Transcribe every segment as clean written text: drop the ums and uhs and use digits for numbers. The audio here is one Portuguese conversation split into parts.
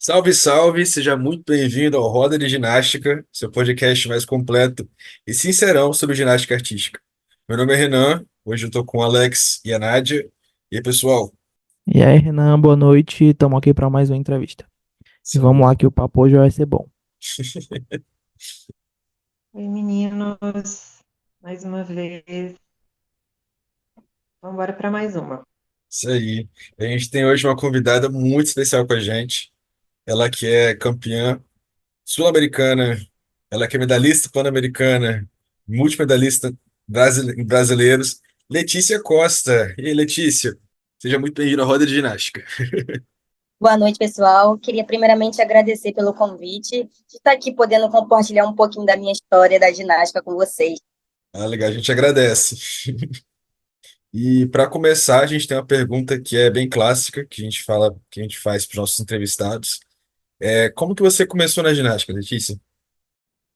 Salve, salve! Seja muito bem-vindo ao Roda de Ginástica, seu podcast mais completo e sincerão sobre ginástica artística. Meu nome é Renan, hoje eu tô com o Alex e a Nádia. E aí, pessoal? E aí, Renan, boa noite. Estamos aqui para mais uma entrevista. E Isso vamos aí. lá que o papo hoje vai ser bom. Oi, meninos, mais uma vez. Vamos embora para mais uma. Isso aí. A gente tem hoje uma convidada muito especial com a gente. Ela que é campeã sul-americana, ela que é medalhista pan-americana, multimedalista em brasileiros, Letícia Costa. E aí, Letícia? Seja muito bem-vinda à Roda de Ginástica. Boa noite, pessoal. Queria primeiramente agradecer pelo convite de estar aqui podendo compartilhar um pouquinho da minha história da ginástica com vocês. Ah, legal, a gente agradece. E para começar, a gente tem uma pergunta que é bem clássica, que a gente fala, que a gente faz para os nossos entrevistados. Como que você começou na ginástica, Letícia?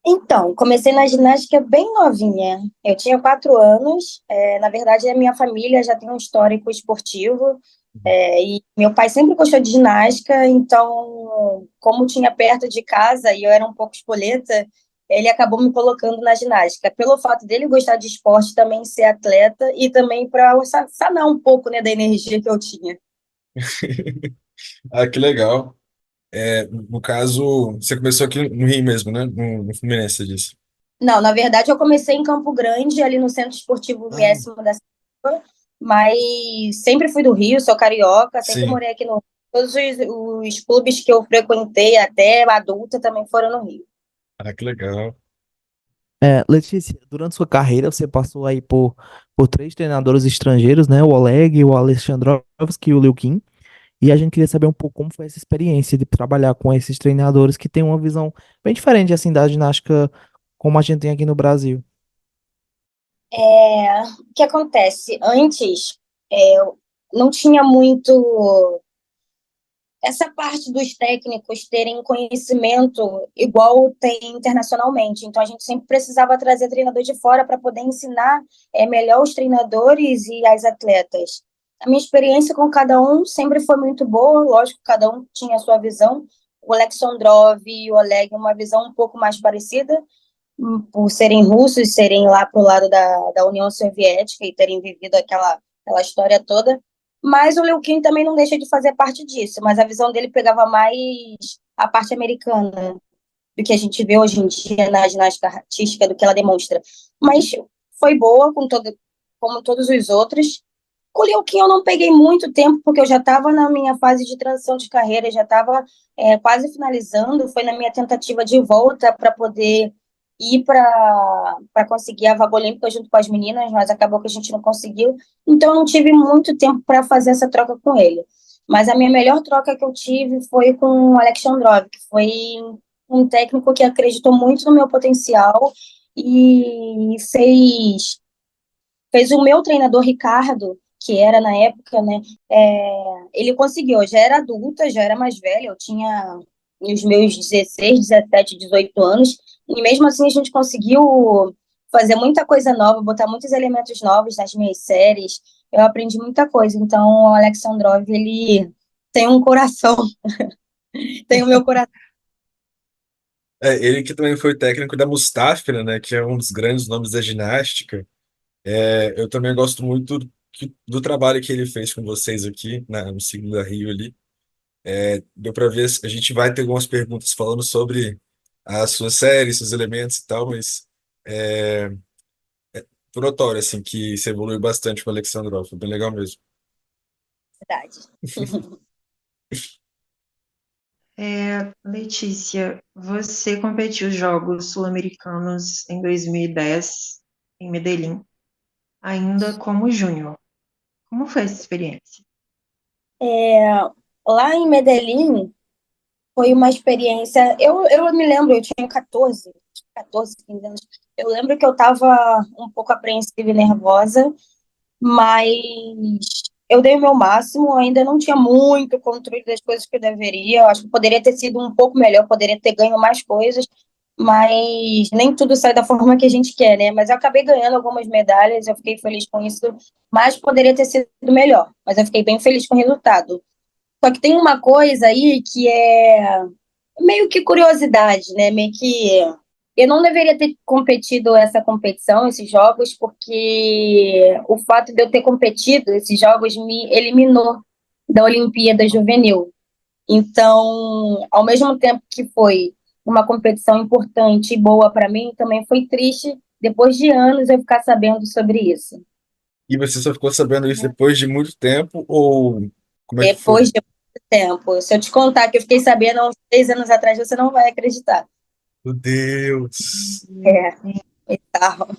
Então, comecei na ginástica bem novinha. Eu tinha 4 anos. Na verdade, a minha família já tem um histórico esportivo. E meu pai sempre gostou de ginástica, então, como tinha perto de casa e eu era um pouco espoleta, ele acabou me colocando na ginástica. Pelo fato dele gostar de esporte, também ser atleta e também para sanar um pouco, né, da energia que eu tinha. Ah, que legal. No caso, você começou aqui no Rio mesmo, né? No Fluminense, você disse. Não, na verdade, eu comecei em Campo Grande, ali no Centro Esportivo Ah, MS da Silva, mas sempre fui do Rio, sou carioca, sempre sim. morei aqui no Rio. Todos os clubes que eu frequentei até adulta também foram no Rio. Ah, que legal. Letícia, durante sua carreira você passou aí por três treinadores estrangeiros, né? O Oleg, o Alexandrovski e o Liu Kim. E a gente queria saber um pouco como foi essa experiência de trabalhar com esses treinadores que têm uma visão bem diferente assim da ginástica como a gente tem aqui no Brasil. O que acontece? Antes, não tinha muito essa parte dos técnicos terem conhecimento igual tem internacionalmente. Então, a gente sempre precisava trazer treinador de fora para poder ensinar melhor os treinadores e as atletas. A minha experiência com cada um sempre foi muito boa, lógico, cada um tinha a sua visão. O Alexandrov e o Oleg, uma visão um pouco mais parecida, por serem russos, serem lá para o lado da União Soviética e terem vivido aquela história toda. Mas o Liu Kim também não deixa de fazer parte disso, mas a visão dele pegava mais a parte americana do que a gente vê hoje em dia na ginástica artística, do que ela demonstra. Mas foi boa, como todos os outros. Com o Liu Kim eu não peguei muito tempo, porque eu já estava na minha fase de transição de carreira, já estava quase finalizando, foi na minha tentativa de volta para poder ir para conseguir a vaga olímpica junto com as meninas, mas acabou que a gente não conseguiu. Então, eu não tive muito tempo para fazer essa troca com ele. Mas a minha melhor troca que eu tive foi com o Alexandrov, que foi um técnico que acreditou muito no meu potencial e fez o meu treinador Ricardo, que era na época, né? Ele conseguiu, eu já era adulta, já era mais velha, eu tinha os meus 16, 17, 18 anos, e mesmo assim a gente conseguiu fazer muita coisa nova, botar muitos elementos novos nas minhas séries, eu aprendi muita coisa, então o Alexandrov, ele tem um coração, tem o meu coração. Ele que também foi técnico da Mustafa, né? Que é um dos grandes nomes da ginástica. Eu também gosto muito do trabalho que ele fez com vocês aqui, no ciclo da Rio ali. Deu para ver, a gente vai ter algumas perguntas falando sobre a sua série, seus elementos e tal, mas é, por notório, assim, que você evoluiu bastante com o Alexandrov, foi bem legal mesmo. Verdade. Letícia, você competiu os Jogos Sul-Americanos em 2010 em Medellín, ainda como júnior. Como foi essa experiência? Lá em Medellín, foi uma experiência. Eu me lembro, eu tinha 14, 15 anos. Eu lembro que eu estava um pouco apreensiva e nervosa, mas eu dei o meu máximo. Ainda não tinha muito controle das coisas que eu deveria. Eu acho que poderia ter sido um pouco melhor, poderia ter ganho mais coisas, mas nem tudo sai da forma que a gente quer, né? Mas eu acabei ganhando algumas medalhas, eu fiquei feliz com isso, mas poderia ter sido melhor. Mas eu fiquei bem feliz com o resultado. Só que tem uma coisa aí que é meio que curiosidade, né? Meio que eu não deveria ter competido essa competição, esses jogos, porque o fato de eu ter competido esses jogos me eliminou da Olimpíada Juvenil. Então, ao mesmo tempo que foi uma competição importante e boa para mim, também foi triste depois de anos eu ficar sabendo sobre isso. E você só ficou sabendo isso depois de muito tempo, ou como é que foi? Depois de muito tempo. Se eu te contar que eu fiquei sabendo há uns 3 anos atrás, você não vai acreditar. Meu Deus! É, e tal.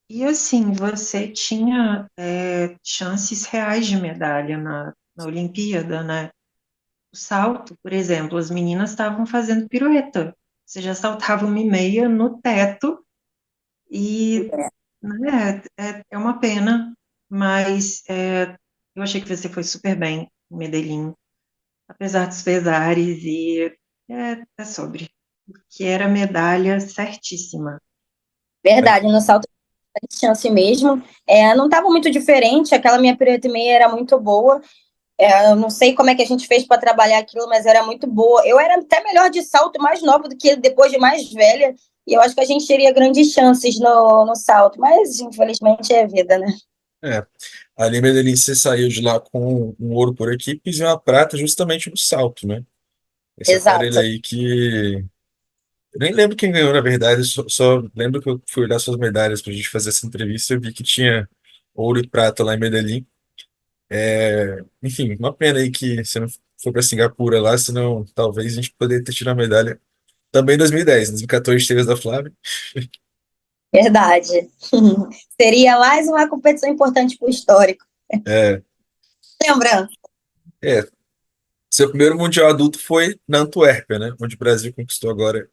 E assim, você tinha chances reais de medalha na Olimpíada, né? O salto, por exemplo, as meninas estavam fazendo pirueta. Você já saltava uma e meia no teto e, né, é uma pena, mas eu achei que você foi super bem em Medellín, apesar dos pesares, e é sobre, que era medalha certíssima. Verdade, no salto de chance mesmo. Não estava muito diferente, aquela minha pirueta e meia era muito boa. Eu não sei como é que a gente fez para trabalhar aquilo, mas era muito boa. Eu era até melhor de salto, mais nova do que ele depois de mais velha, e eu acho que a gente teria grandes chances no salto, mas infelizmente é vida, né? É, ali em Medellín você saiu de lá com um ouro por equipes e uma prata justamente no salto, né? Esse aparelho Exato. aí que. Eu nem lembro quem ganhou, na verdade, só lembro que eu fui olhar suas medalhas pra gente fazer essa entrevista e eu vi que tinha ouro e prata lá em Medellín. Enfim, uma pena aí que você não foi pra Singapura lá, senão talvez a gente poderia ter tirado a medalha. Também em 2010, em 2014 teve as da Flávia. Verdade. Seria mais uma competição importante para o histórico. É, Lembrando. é, seu primeiro Mundial adulto foi na Antuérpia, né? Onde o Brasil conquistou agora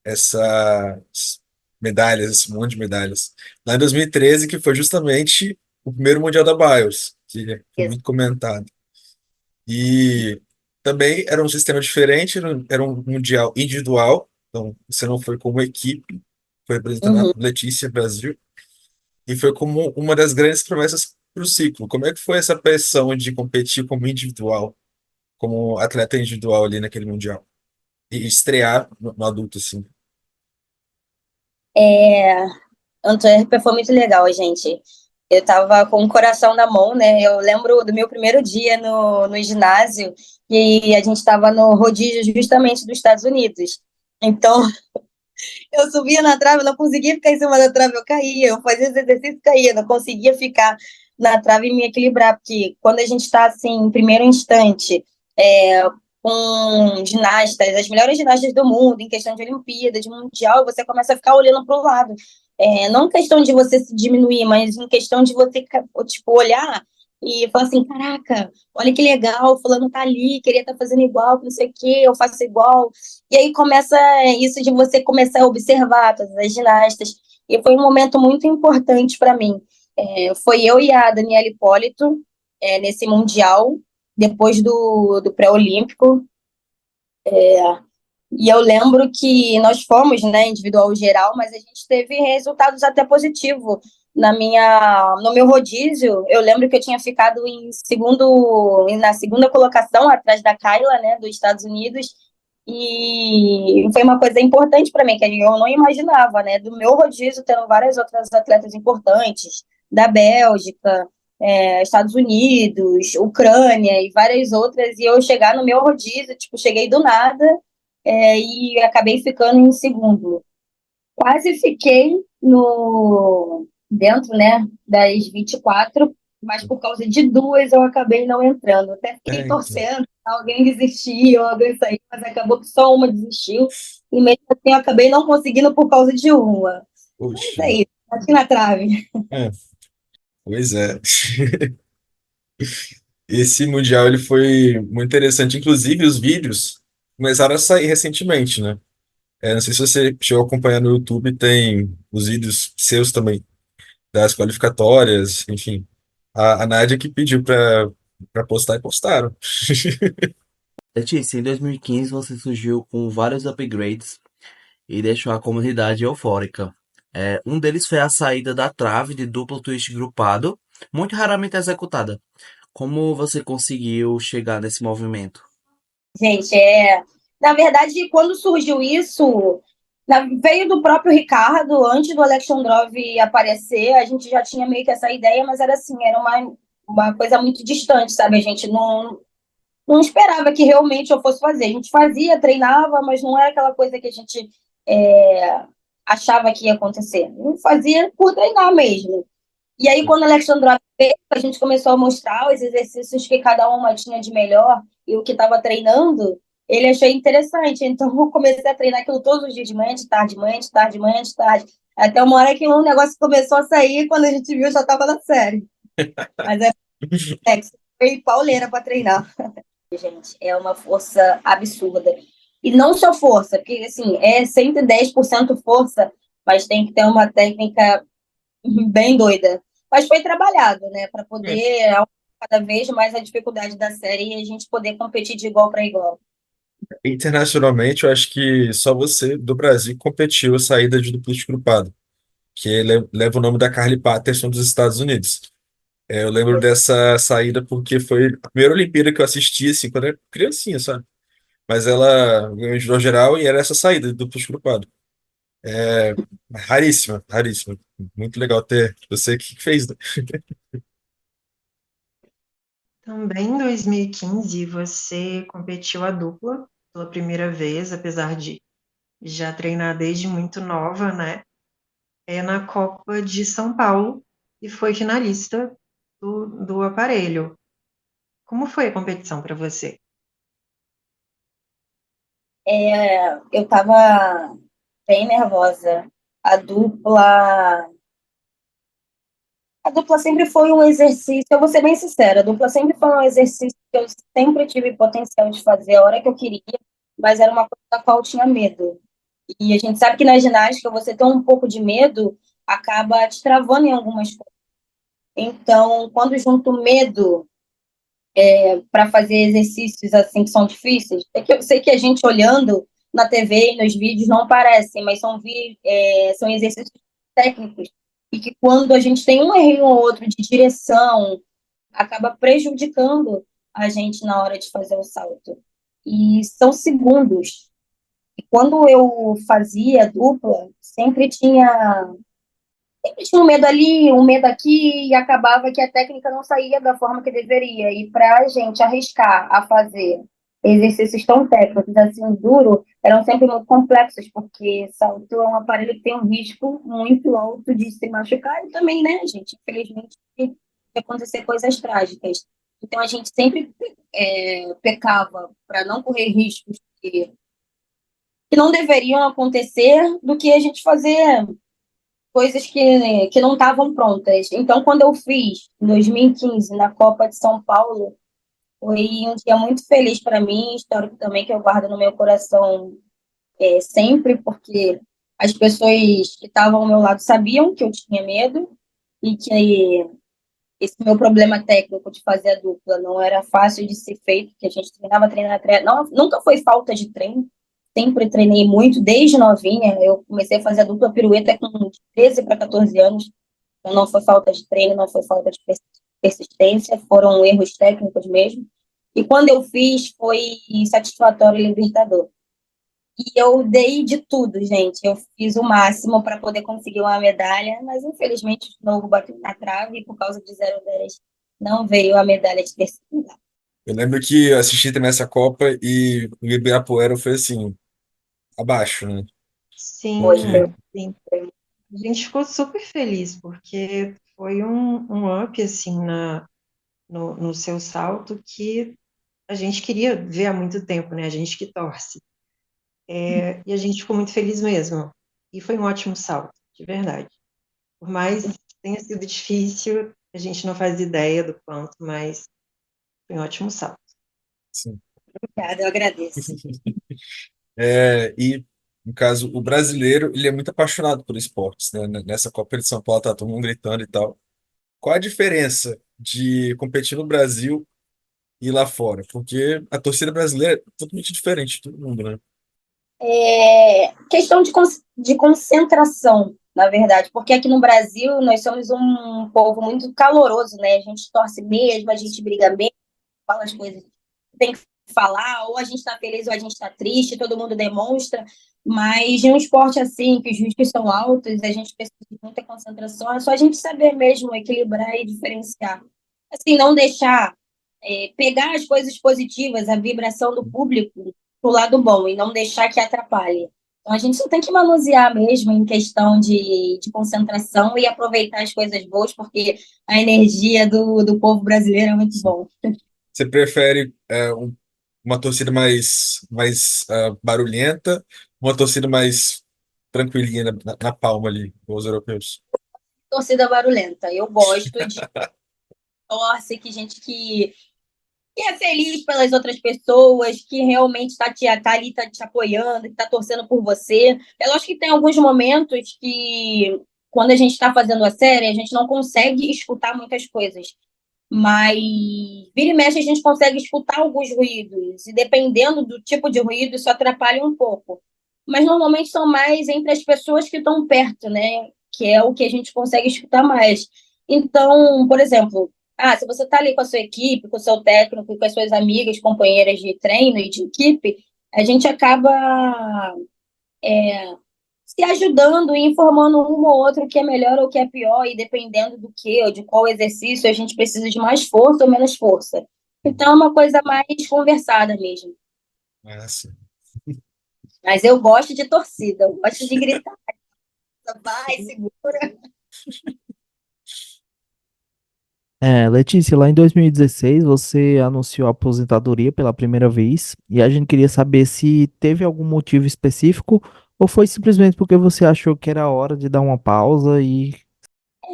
essas medalhas, esse monte de medalhas. Lá em 2013, que foi justamente o primeiro Mundial da Bios, que foi muito comentado. E também era um sistema diferente, era um Mundial individual, então você não foi como equipe, foi representando a Uhum. Letícia Brasil, e foi como uma das grandes promessas para o ciclo. Como é que foi essa pressão de competir como individual, como atleta individual ali naquele Mundial? E estrear no adulto, assim. Antuérpia foi muito legal, gente. Eu tava com o coração na mão, né? Eu lembro do meu primeiro dia no ginásio e a gente estava no rodízio justamente dos Estados Unidos. Então, eu subia na trave, eu não conseguia ficar em cima da trave, eu caía. Eu fazia os exercícios e caía, não conseguia ficar na trave e me equilibrar, porque quando a gente está assim, em primeiro instante, com ginastas, as melhores ginastas do mundo, em questão de Olimpíada, de Mundial, você começa a ficar olhando para o lado. Não questão de você se diminuir, mas em questão de você, tipo, olhar e falar assim, caraca, olha que legal, fulano tá ali, queria estar fazendo igual, não sei o quê, eu faço igual. E aí começa isso de você começar a observar todas as ginastas. E foi um momento muito importante para mim. Foi eu e a Daniela Hipólito nesse Mundial, depois do pré-olímpico. E eu lembro que nós fomos, né, individual geral, mas a gente teve resultados até positivos. No meu rodízio, eu lembro que eu tinha ficado na segunda colocação, atrás da Kayla, né, dos Estados Unidos, e foi uma coisa importante para mim, que eu não imaginava, né, do meu rodízio tendo várias outras atletas importantes, da Bélgica, Estados Unidos, Ucrânia e várias outras, e eu chegar no meu rodízio, tipo, cheguei do nada, e acabei ficando em segundo. Quase fiquei no dentro, né, das 24, mas por causa de duas eu acabei não entrando. Até fiquei Então. torcendo, alguém desistir ou alguém sair, mas acabou que só uma desistiu. E mesmo assim eu acabei não conseguindo por causa de uma. Mas Poxa. é isso, aqui na trave. É, pois é. Esse Mundial ele foi muito interessante. Inclusive, os vídeos começaram a sair recentemente, né? Não sei se você chegou a acompanhar no YouTube, tem os vídeos seus também, das qualificatórias, enfim. A Nádia que pediu para postar e postaram. Letícia, em 2015 você surgiu com vários upgrades e deixou a comunidade eufórica. Um deles foi a saída da trave de duplo twist grupado, muito raramente executada. Como você conseguiu chegar nesse movimento? Gente, na verdade, quando surgiu isso, veio do próprio Ricardo, antes do Alexandrov aparecer, a gente já tinha meio que essa ideia, mas era assim, era uma coisa muito distante, sabe? A gente não esperava que realmente eu fosse fazer. A gente fazia, treinava, mas não era aquela coisa que a gente é, achava que ia acontecer. Não fazia por treinar mesmo. E aí, quando a Alexandra veio, a gente começou a mostrar os exercícios que cada uma tinha de melhor e o que estava treinando, ele achou interessante. Então, eu comecei a treinar aquilo todos os dias, de manhã, de tarde, de manhã, de tarde, de manhã, de tarde. Até uma hora que um negócio começou a sair, quando a gente viu, já estava na série. Mas que foi pauleira para treinar. Gente, é uma força absurda. E não só força, porque, assim, é 110% força, mas tem que ter uma técnica bem doida. Mas foi trabalhado, né, para É. poder aumentar cada vez mais a dificuldade da série e a gente poder competir de igual para igual. Internacionalmente, eu acho que só você do Brasil competiu a saída de duplo grupado, que leva o nome da Carly Patterson dos Estados Unidos. Eu lembro dessa saída porque foi a primeira Olimpíada que eu assisti, assim, quando eu era criancinha, sabe? Mas ela ganhou de geral e era essa saída de duplo grupado. É raríssima, raríssima. Muito legal ter você que fez, né? Também em 2015 você competiu a dupla pela primeira vez, apesar de já treinar desde muito nova, né? É na Copa de São Paulo e foi finalista do aparelho. Como foi a competição para você? Eu estava bem nervosa. A dupla, a dupla sempre foi um exercício, eu vou ser bem sincera, a dupla sempre foi um exercício que eu sempre tive potencial de fazer a hora que eu queria, mas era uma coisa da qual eu tinha medo. E a gente sabe que na ginástica você ter um pouco de medo acaba te travando em algumas coisas. Então, quando junto medo para fazer exercícios assim que são difíceis, é que eu sei que a gente olhando na TV e nos vídeos não parecem, mas são exercícios técnicos e que quando a gente tem um erro ou outro de direção, acaba prejudicando a gente na hora de fazer o salto. E são segundos. E quando eu fazia dupla, sempre tinha um medo ali, um medo aqui, e acabava que a técnica não saía da forma que deveria. E para a gente arriscar a fazer exercícios tão técnicos, assim, duro, eram sempre muito complexos, porque salto é um aparelho que tem um risco muito alto de se machucar e também, né, gente, infelizmente, de acontecer coisas trágicas. Então, a gente sempre pecava para não correr riscos que não deveriam acontecer do que a gente fazer coisas que não estavam prontas. Então, quando eu fiz, em 2015, na Copa de São Paulo, foi um dia muito feliz para mim, histórico também, que eu guardo no meu coração sempre, porque as pessoas que estavam ao meu lado sabiam que eu tinha medo e que esse meu problema técnico de fazer a dupla não era fácil de ser feito, que a gente treinava, treinava, treinava. Não, nunca foi falta de treino, sempre treinei muito, desde novinha. Eu comecei a fazer a dupla pirueta com 13 para 14 anos, então não foi falta de treino, não foi falta de persistência, foram erros técnicos mesmo. E quando eu fiz, foi satisfatório e libertador. E eu dei de tudo, gente. Eu fiz o máximo para poder conseguir uma medalha, mas infelizmente de novo bateu na trave e por causa de 0,10 não veio a medalha de terceiro lugar. Eu lembro que eu assisti também essa Copa e o Ibirapuera foi assim, abaixo, né? Foi, Porque, Sim, sim. A gente ficou super feliz, porque foi um up, assim, no seu salto que a gente queria ver há muito tempo, né? A gente que torce. E a gente ficou muito feliz mesmo. E foi um ótimo salto, de verdade. Por mais que tenha sido difícil, a gente não faz ideia do quanto, mas foi um ótimo salto. assim, obrigada, eu agradeço. e, no caso, o brasileiro, ele é muito apaixonado por esportes, né? Nessa Copa de São Paulo tá todo mundo gritando e tal. Qual a diferença de competir no Brasil e lá fora? Porque a torcida brasileira é totalmente diferente de todo mundo, né? Questão de concentração, na verdade, porque aqui no Brasil nós somos um povo muito caloroso, né? A gente torce mesmo, a gente briga mesmo, fala as coisas que tem que falar, ou a gente está feliz ou a gente está triste, todo mundo demonstra, mas em um esporte assim, que os riscos são altos, a gente precisa de muita concentração, é só a gente saber mesmo equilibrar e diferenciar. Assim, não deixar pegar as coisas positivas, a vibração do público pro lado bom e não deixar que atrapalhe. Então, a gente só tem que manusear mesmo em questão de concentração e aproveitar as coisas boas, porque a energia do povo brasileiro é muito bom. Você prefere uma torcida mais barulhenta, uma torcida mais tranquilinha na palma ali, com os europeus? Torcida barulhenta. Eu gosto de torce, que gente que é feliz pelas outras pessoas, que realmente tá ali, tá te apoiando, que tá torcendo por você. Eu acho que tem alguns momentos que, quando a gente está fazendo a série, a gente não consegue escutar muitas coisas. Mas vira e mexe a gente consegue escutar alguns ruídos, e dependendo do tipo de ruído, isso atrapalha um pouco. Mas normalmente são mais entre as pessoas que estão perto, né? Que é o que a gente consegue escutar mais. Então, por exemplo, se você está ali com a sua equipe, com o seu técnico, com as suas amigas, companheiras de treino e de equipe, a gente acaba se ajudando e informando um ou outro o que é melhor ou o que é pior, e dependendo do que ou de qual exercício, a gente precisa de mais força ou menos força. Então, é uma coisa mais conversada mesmo. Ah, sim. Mas eu gosto de torcida, eu gosto de gritar, vai, segura. Letícia, lá em 2016 você anunciou a aposentadoria pela primeira vez e a gente queria saber se teve algum motivo específico ou foi simplesmente porque você achou que era hora de dar uma pausa e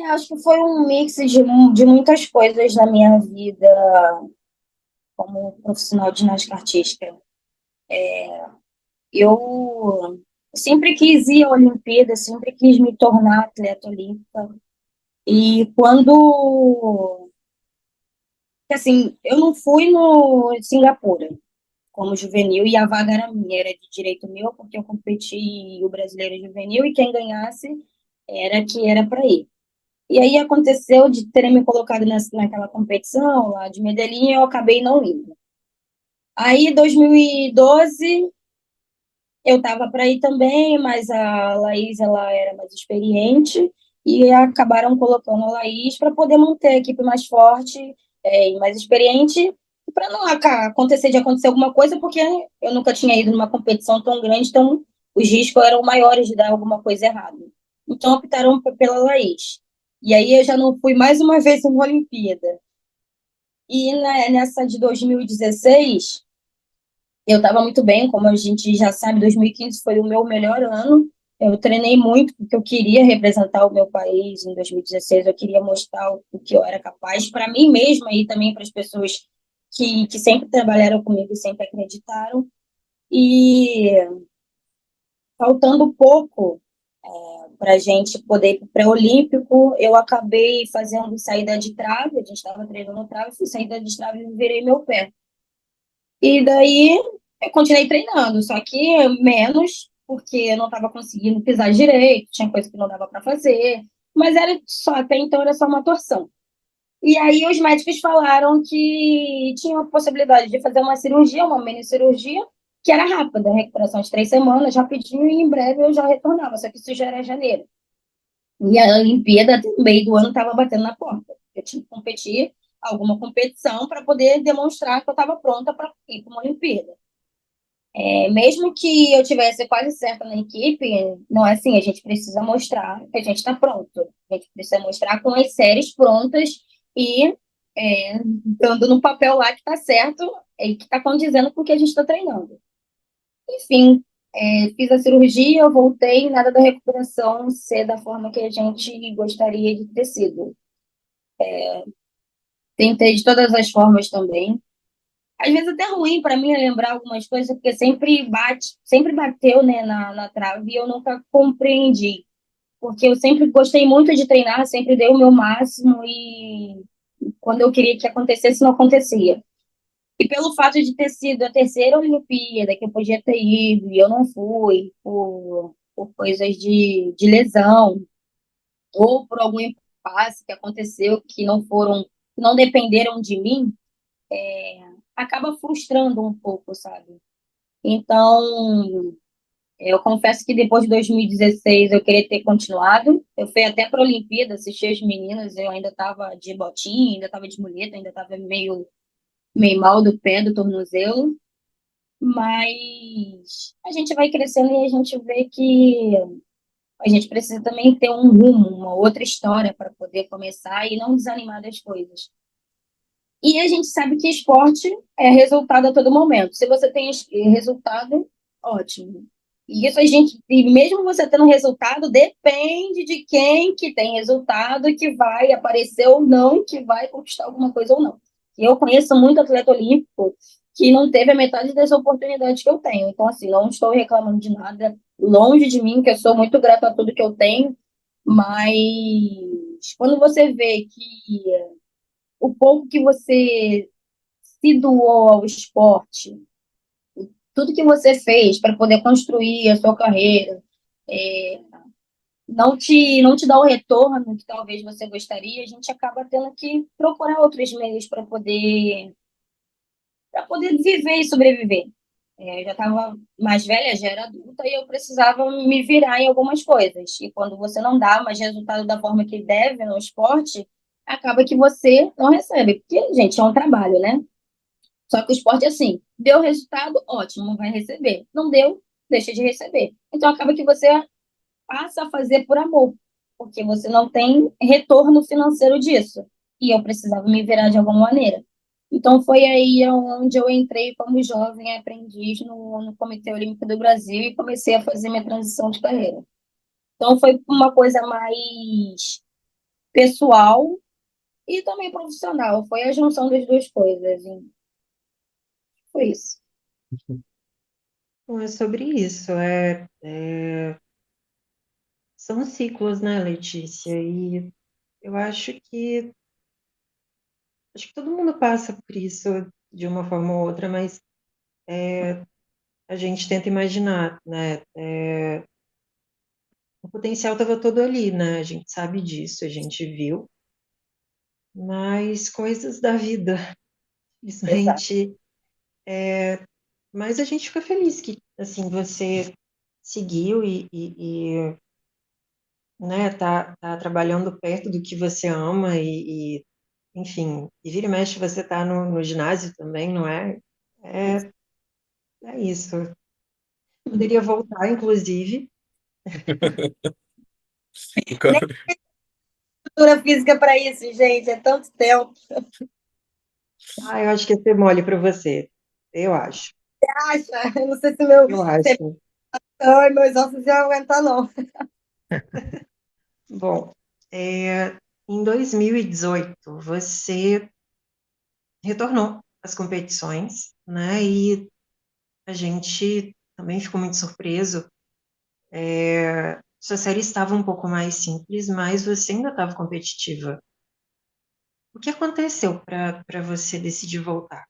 Acho que foi um mix de muitas coisas na minha vida como profissional de ginástica artística. Eu sempre quis ir à Olimpíada, sempre quis me tornar atleta olímpica. E quando, assim, eu não fui no Singapura como juvenil e a vaga era minha, era de direito meu, porque eu competi o brasileiro juvenil e quem ganhasse era que era para ir. E aí aconteceu de terem me colocado naquela competição lá de Medellín, eu acabei não indo. Aí, em 2012, eu estava para ir também, mas a Laís ela era mais experiente e acabaram colocando a Laís para poder manter a equipe mais forte e mais experiente, para não acontecer de acontecer alguma coisa, porque eu nunca tinha ido numa competição tão grande, então os riscos eram maiores de dar alguma coisa errada. Então optaram pela Laís. E aí eu já não fui mais uma vez em uma Olimpíada. E nessa de 2016 eu estava muito bem, como a gente já sabe, 2015 foi o meu melhor ano. Eu treinei muito porque eu queria representar o meu país em 2016, eu queria mostrar o que eu era capaz para mim mesma e também para as pessoas que sempre trabalharam comigo e sempre acreditaram. E faltando pouco para a gente poder ir para o pré-olímpico, eu acabei fazendo saída de trave, a gente estava treinando trave, fiz saída de trave e virei meu pé. E daí eu continuei treinando, só que menos, porque eu não estava conseguindo pisar direito, tinha coisa que não dava para fazer, mas era só, até então era só uma torção. E aí os médicos falaram que tinha a possibilidade de fazer uma cirurgia, uma mini cirurgia, que era rápida, recuperação de 3 semanas, rapidinho, e em breve eu já retornava, só que isso já era janeiro. E a Olimpíada, no meio do ano, estava batendo na porta. Eu tinha que competir alguma competição para poder demonstrar que eu estava pronta para ir para uma Olimpíada. Mesmo que eu tivesse quase certa na equipe, não é assim, a gente precisa mostrar que a gente está pronto. A gente precisa mostrar com as séries prontas e dando no papel lá que está certo e que está condizendo com o que a gente está treinando. Enfim, fiz a cirurgia, eu voltei, nada da recuperação ser da forma que a gente gostaria de ter sido. Tentei de todas as formas também. Às vezes até ruim para mim lembrar algumas coisas, porque sempre bateu, né, na trave e eu nunca compreendi. Porque eu sempre gostei muito de treinar, sempre dei o meu máximo e quando eu queria que acontecesse, não acontecia. E pelo fato de ter sido a terceira Olimpíada que eu podia ter ido e eu não fui, por por coisas de lesão, ou por algum impasse que aconteceu que não dependeram de mim, acaba frustrando um pouco, sabe? Então, eu confesso que depois de 2016 eu queria ter continuado. Eu fui até para a Olimpíada assistir as meninas, eu ainda estava de botinha, ainda estava de muleta, ainda estava meio mal do pé, do tornozelo. Mas a gente vai crescendo e a gente vê que a gente precisa também ter um rumo, uma outra história para poder começar e não desanimar das coisas. E a gente sabe que esporte é resultado a todo momento. Se você tem resultado, ótimo. E isso a gente, e mesmo você tendo resultado, depende de quem que tem resultado, que vai aparecer ou não, que vai conquistar alguma coisa ou não. E eu conheço muito atleta olímpico que não teve a metade das oportunidades que eu tenho. Então, assim, não estou reclamando de nada, longe de mim, que eu sou muito grata a tudo que eu tenho, mas quando você vê que o pouco que você se doou ao esporte, tudo que você fez para poder construir a sua carreira, é, não te dá o retorno que talvez você gostaria, a gente acaba tendo que procurar outros meios para poder viver e sobreviver. Eu já estava mais velha, já era adulta, e eu precisava me virar em algumas coisas. E quando você não dá mais resultado da forma que deve no esporte, acaba que você não recebe. Porque, gente, é um trabalho, né? Só que o esporte é assim, deu resultado, ótimo, vai receber. Não deu, deixa de receber. Então acaba que você passa a fazer por amor, porque você não tem retorno financeiro disso. E eu precisava me virar de alguma maneira. Então foi aí onde eu entrei como jovem aprendiz no Comitê Olímpico do Brasil e comecei a fazer minha transição de carreira. Então foi uma coisa mais pessoal e também profissional. Foi a junção das duas coisas. E foi isso. Bom, é sobre isso. São ciclos, né, Letícia? E eu acho que todo mundo passa por isso de uma forma ou outra, mas a gente tenta imaginar, né? O potencial estava todo ali, né? A gente sabe disso, a gente viu, mas coisas da vida, Exato. simplesmente. Mas a gente fica feliz que, assim, você seguiu né, tá trabalhando perto do que você ama enfim, e vira e mexe você tá no ginásio também, não é? É, é isso. Poderia voltar, inclusive. O ca- Cultura física para isso, gente, é tanto tempo. Ah, eu acho que ia ser mole para você. Eu acho. Acha? Eu não sei se meu, Eu acho. ai, meus ossos iam aguentar, não. Bom, em 2018, você retornou às competições, né? E a gente também ficou muito surpreso. Sua série estava um pouco mais simples, mas você ainda estava competitiva. O que aconteceu para você decidir voltar?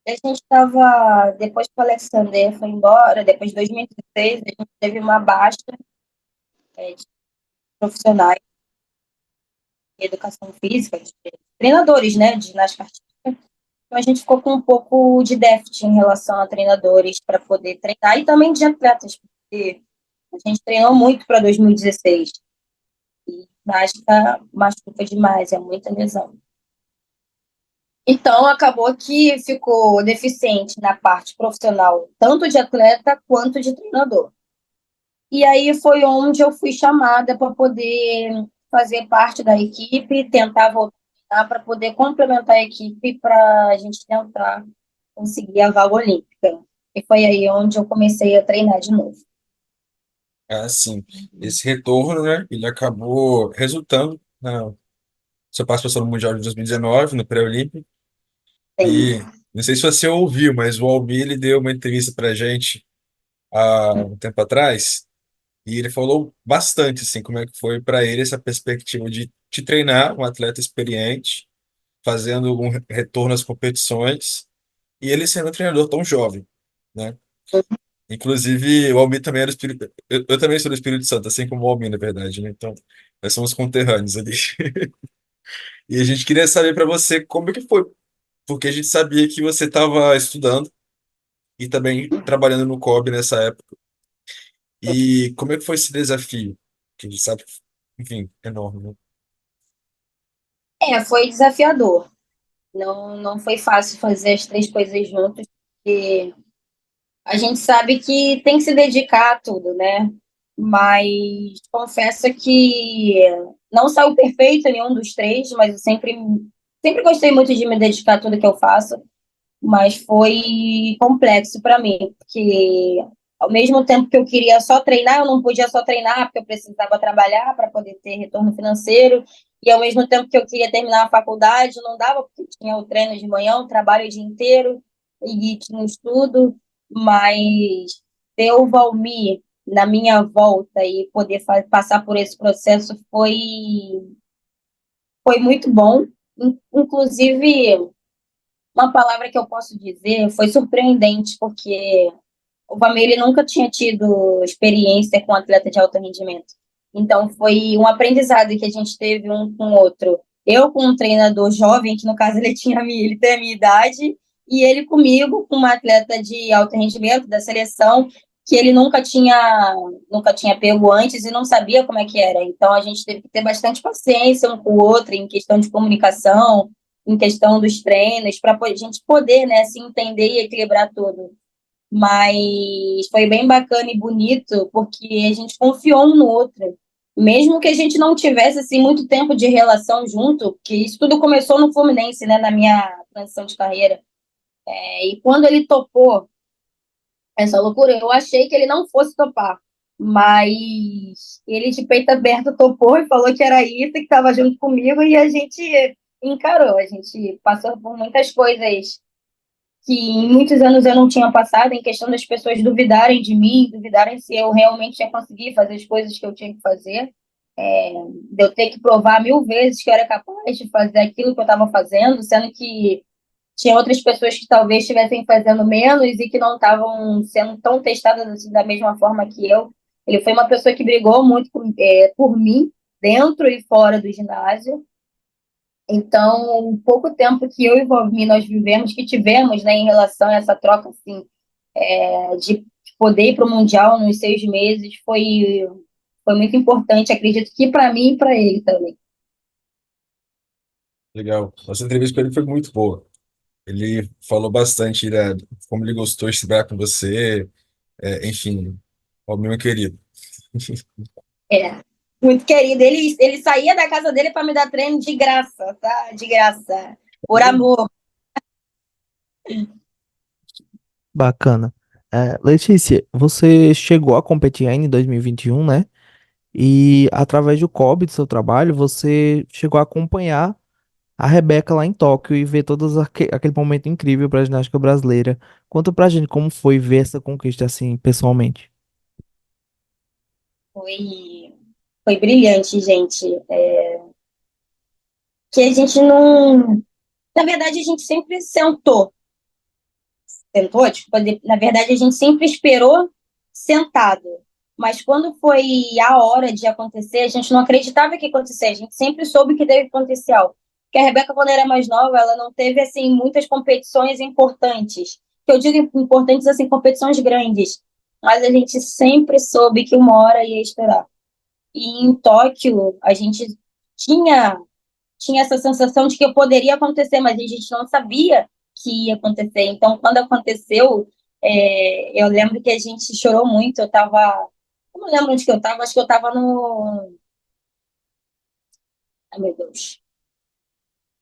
A gente estava, depois que o Alexander foi embora, depois de 2016, a gente teve uma baixa de profissionais de educação física, de treinadores, né, de ginástica artística. Então a gente ficou com um pouco de déficit em relação a treinadores para poder treinar e também de atletas, porque a gente treinou muito para 2016 e ginástica machuca demais, é muita lesão. Então, acabou que ficou deficiente na parte profissional, tanto de atleta quanto de treinador. E aí foi onde eu fui chamada para poder fazer parte da equipe, tentar voltar para poder complementar a equipe para a gente tentar conseguir a vaga olímpica. E foi aí onde eu comecei a treinar de novo. Assim, esse retorno, né, ele acabou resultando na sua participação no Mundial de 2019, no pré-olímpico. Sim. E não sei se você ouviu, mas o Almir ele deu uma entrevista pra gente há um tempo atrás e ele falou bastante assim como é que foi para ele essa perspectiva de te treinar um atleta experiente, fazendo um retorno às competições e ele sendo um treinador tão jovem, né? Inclusive, o Almir também era o Espírito. Eu também sou do Espírito Santo, assim como o Almir, na verdade, né? Então, nós somos conterrâneos ali. E a gente queria saber para você como é que foi, porque a gente sabia que você estava estudando e também trabalhando no COB nessa época. E como é que foi esse desafio? Que a gente sabe, enfim, enorme, né? Foi desafiador. Não foi fácil fazer as três coisas juntas, porque a gente sabe que tem que se dedicar a tudo, né? Mas confesso que não saiu perfeito nenhum dos três, mas eu sempre gostei muito de me dedicar a tudo que eu faço, mas foi complexo para mim, porque ao mesmo tempo que eu queria só treinar, eu não podia só treinar, porque eu precisava trabalhar para poder ter retorno financeiro, e ao mesmo tempo que eu queria terminar a faculdade, não dava, porque tinha o treino de manhã, o trabalho o dia inteiro, e tinha o estudo, mas ter o Valmir na minha volta e poder passar por esse processo foi muito bom. Inclusive, uma palavra que eu posso dizer foi surpreendente, porque o Vamir ele nunca tinha tido experiência com atleta de alto rendimento. Então, foi um aprendizado que a gente teve um com o outro. Eu com um treinador jovem, que no caso ele tem a minha idade, e ele comigo, com uma atleta de alto rendimento da seleção, que ele nunca tinha pego antes e não sabia como é que era. Então, a gente teve que ter bastante paciência um com o outro em questão de comunicação, em questão dos treinos, para a gente poder, né, se entender e equilibrar tudo. Mas foi bem bacana e bonito porque a gente confiou um no outro. Mesmo que a gente não tivesse assim muito tempo de relação junto, porque isso tudo começou no Fluminense, né, na minha transição de carreira. E quando ele topou essa loucura, eu achei que ele não fosse topar, mas ele de peito aberto topou e falou que era isso, que estava junto comigo e a gente encarou. A gente passou por muitas coisas que em muitos anos eu não tinha passado, em questão das pessoas duvidarem de mim, duvidarem se eu realmente ia conseguir fazer as coisas que eu tinha que fazer, de eu ter que provar 1000 vezes que eu era capaz de fazer aquilo que eu estava fazendo, sendo que tinha outras pessoas que talvez estivessem fazendo menos e que não estavam sendo tão testadas assim, da mesma forma que eu. Ele foi uma pessoa que brigou muito por mim, dentro e fora do ginásio. Então, um pouco tempo que eu e o Valmir nós vivemos, que tivemos, né, em relação a essa troca, assim, de poder ir para o Mundial nos 6 meses, foi muito importante, acredito que para mim e para ele também. Legal. Nossa entrevista com ele foi muito boa. Ele falou bastante, né, como ele gostou de trabalhar com você, enfim, o meu querido. É, muito querido. Ele saía da casa dele para me dar treino de graça, tá? De graça. Por amor. Bacana. Letícia, você chegou a competir ainda em 2021, né? E através do COB, do seu trabalho, você chegou a acompanhar a Rebeca lá em Tóquio e ver aquele momento incrível para a ginástica brasileira. Conta pra gente como foi ver essa conquista assim, pessoalmente. Foi, foi brilhante, gente. Que a gente não. Na verdade, a gente sempre sentou, desculpa, na verdade, a gente sempre esperou sentado. Mas quando foi a hora de acontecer, a gente não acreditava que ia acontecer, a gente sempre soube que teve potencial. Porque a Rebeca, quando era mais nova, ela não teve assim muitas competições importantes. Que eu digo importantes assim, competições grandes. Mas a gente sempre soube que uma hora ia esperar. E em Tóquio, a gente tinha tinha essa sensação de que poderia acontecer, mas a gente não sabia que ia acontecer. Então, quando aconteceu, eu lembro que a gente chorou muito. Eu não lembro onde que eu estava, acho que eu estava no. Ai, meu Deus.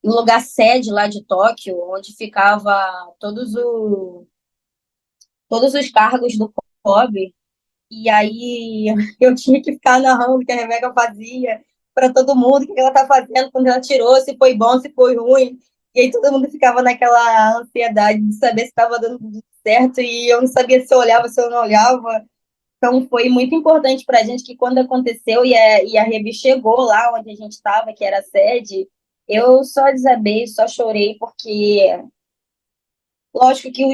No lugar sede lá de Tóquio, onde ficava todos os cargos do COB. E aí eu tinha que ficar narrando o que a Rebeca fazia para todo mundo, o que ela tá fazendo quando ela tirou, se foi bom, se foi ruim. E aí todo mundo ficava naquela ansiedade de saber se estava dando tudo certo e eu não sabia se eu olhava, se eu não olhava. Então foi muito importante para a gente que quando aconteceu e a Rebi chegou lá onde a gente estava, que era a sede, eu só desabei, só chorei, porque Lógico que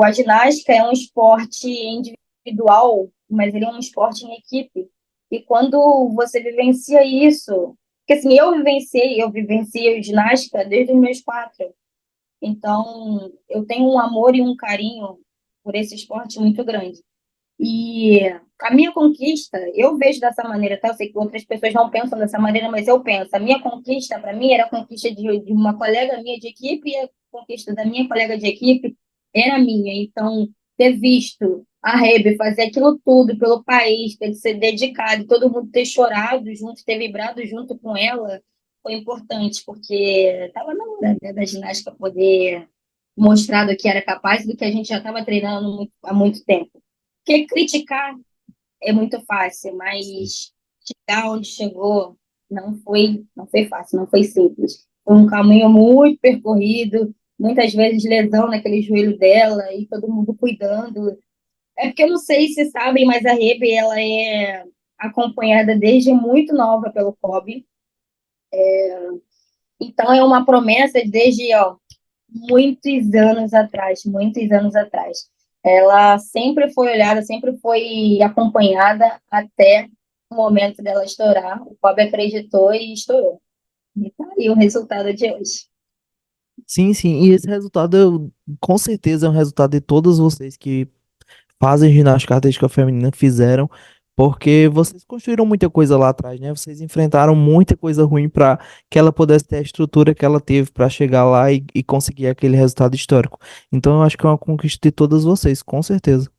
a ginástica é um esporte individual, mas ele é um esporte em equipe. E quando você vivencia isso, porque assim, eu vivencio ginástica desde os meus 4. Então, eu tenho um amor e um carinho por esse esporte muito grande. E a minha conquista, eu vejo dessa maneira, tá? Eu sei que outras pessoas não pensam dessa maneira, mas eu penso. A minha conquista, para mim, era a conquista de uma colega minha de equipe, e a conquista da minha colega de equipe era minha. Então, ter visto a Rebe fazer aquilo tudo pelo país, ter se dedicado, todo mundo ter chorado junto, ter vibrado junto com ela, foi importante, porque estava na hora, né, da ginástica poder mostrar do que era capaz, do que a gente já estava treinando há muito tempo. Porque criticar é muito fácil, Sim. mas chegar onde chegou não foi fácil, não foi simples. Foi um caminho muito percorrido, muitas vezes lesão naquele joelho dela e todo mundo cuidando. É porque eu não sei se sabem, mas a Rebe, ela é acompanhada desde muito nova pelo Kobe. Então é uma promessa desde, ó, muitos anos atrás, muitos anos atrás. Ela sempre foi olhada, sempre foi acompanhada até o momento dela estourar. O Kobe acreditou e estourou. E tá aí o resultado de hoje. Sim, sim, e esse resultado, com certeza, é um resultado de todos vocês que fazem ginástica artística feminina fizeram, porque vocês construíram muita coisa lá atrás, né? Vocês enfrentaram muita coisa ruim para que ela pudesse ter a estrutura que ela teve para chegar lá e conseguir aquele resultado histórico. Então, eu acho que é uma conquista de todas vocês, com certeza.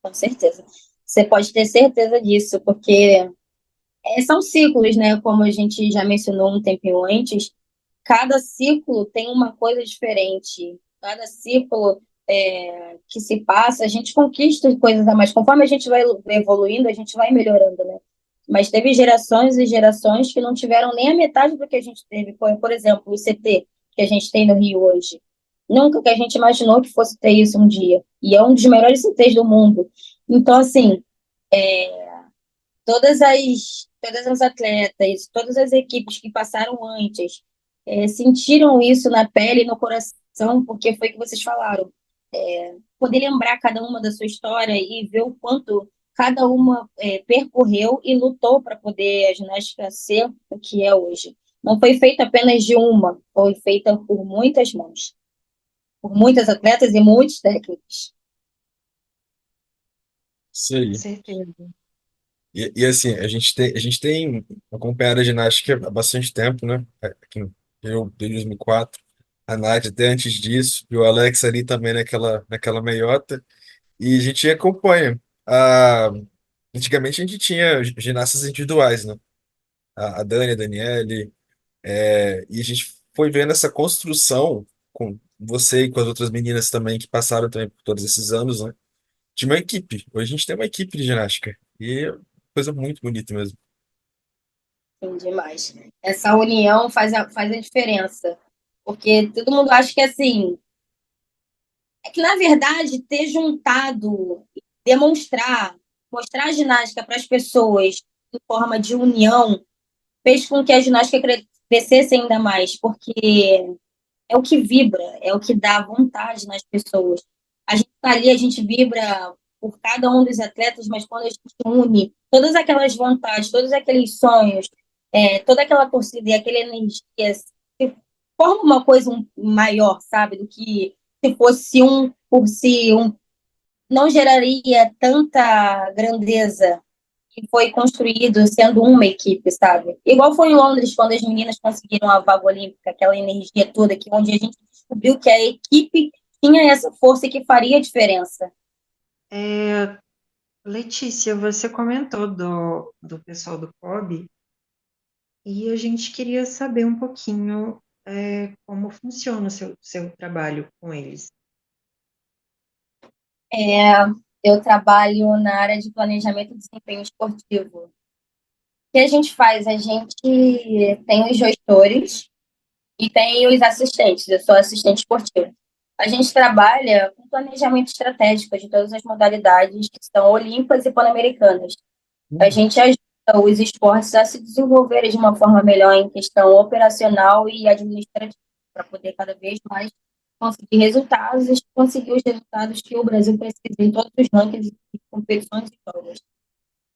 Com certeza. Você pode ter certeza disso, porque são ciclos, né? Como a gente já mencionou um tempinho antes, cada ciclo tem uma coisa diferente. Cada ciclo que se passa, a gente conquista coisas a mais. Conforme a gente vai evoluindo, a gente vai melhorando, né? Mas teve gerações e gerações que não tiveram nem a metade do que a gente teve. Por exemplo, o CT que a gente tem no Rio hoje. Nunca que a gente imaginou que fosse ter isso um dia. E é um dos melhores CTs do mundo. Então, assim, todas as atletas, todas as equipes que passaram antes, sentiram isso na pele e no coração, porque foi o que vocês falaram. Poder lembrar cada uma da sua história e ver o quanto cada uma percorreu e lutou para poder a ginástica ser o que é hoje. Não foi feita apenas de uma, foi feita por muitas mãos, por muitas atletas e muitos técnicos. Isso Com aí. certeza. E assim, a gente tem acompanhado a ginástica há bastante tempo, né? Eu, desde 2004, a Nath até antes disso, e o Alex ali também naquela meiota, e a gente acompanha. Antigamente a gente tinha ginastas individuais, né? A Dani, a Daniele, e a gente foi vendo essa construção com você e com as outras meninas também que passaram também por todos esses anos, né? De uma equipe. Hoje a gente tem uma equipe de ginástica. E é coisa muito bonita mesmo. Sim, demais. Essa união faz a diferença. Porque todo mundo acha que assim, é que na verdade ter juntado, mostrar a ginástica para as pessoas em forma de união, fez com que a ginástica crescesse ainda mais, porque é o que vibra, é o que dá vontade nas pessoas. A gente está ali, a gente vibra por cada um dos atletas, mas quando a gente une todas aquelas vontades, todos aqueles sonhos, toda aquela torcida e aquela energia, se forma uma coisa maior, sabe? Do que se fosse um por si, não geraria tanta grandeza que foi construído sendo uma equipe, sabe? Igual foi em Londres, quando as meninas conseguiram a vaga olímpica, aquela energia toda, que onde a gente descobriu que a equipe tinha essa força que faria a diferença. Letícia, você comentou do pessoal do COB e a gente queria saber um pouquinho como funciona o seu trabalho com eles. Eu trabalho na área de planejamento e desempenho esportivo. O que a gente faz? A gente tem os gestores e tem os assistentes. Eu sou assistente esportivo. A gente trabalha com planejamento estratégico de todas as modalidades que são olímpicas e pan-americanas. A gente ajuda os esportes a se desenvolverem de uma forma melhor em questão operacional e administrativa, para poder cada vez mais conseguir resultados e conseguir os resultados que o Brasil precisa em todos os rankings e competições e jogos.